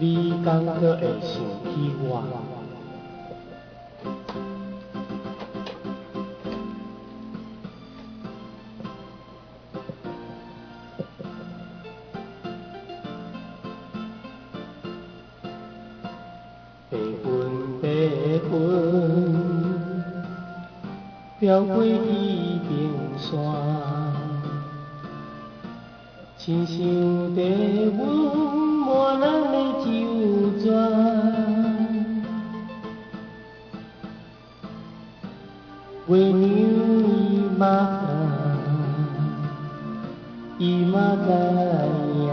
你敢阁会想起我？白云飘过一片山，亲像地阮满咱的酒泉。月娘伊嘛知影，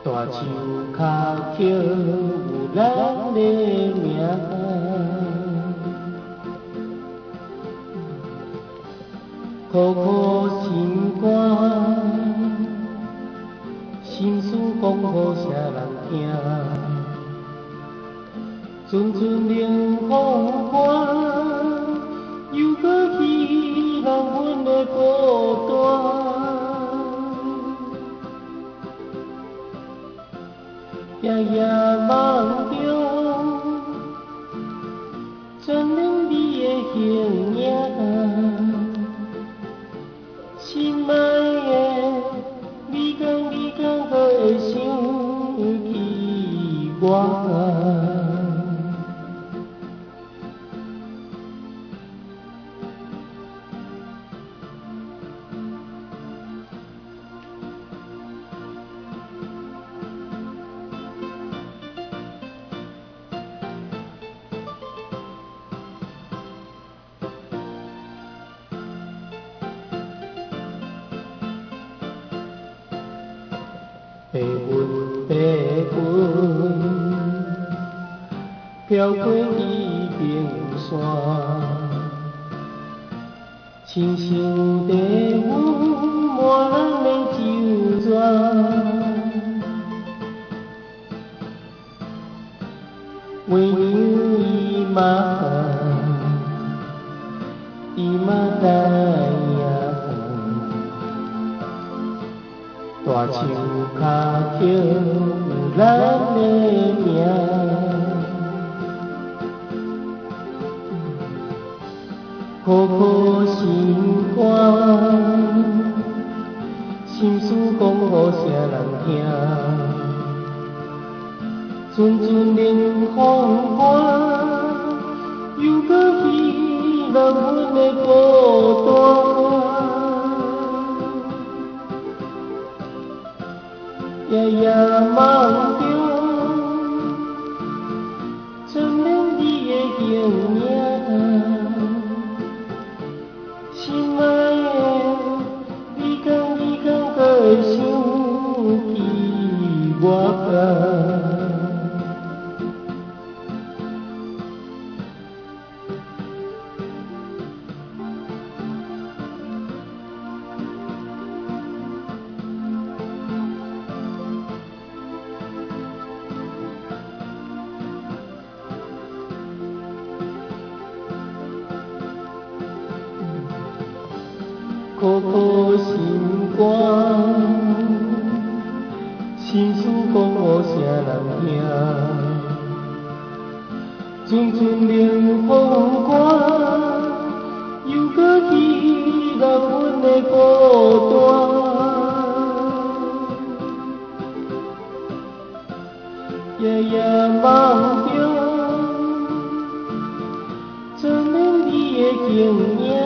大树骹刻有咱的名。苦苦心肝，心事讲予啥人听？阵阵冷风寒，又搁戏人阮的孤单。夜夜梦中，全念你的形影。心爱的，你敢阁会想起我？白云飘过一片山，亲像地阮满咱的酒泉。月娘伊嘛知影。大树骹刻有咱的名，苦苦心肝，心事讲予啥人听？阵阵冷风寒，又搁戏人阮的孤单。夜夜梦中，全念你的形影。心爱的，你敢阁会想起我？苦苦心肝，心事讲予啥人听？阵阵冷风寒，又搁戏人阮的孤单。夜夜梦中，全念你的形影。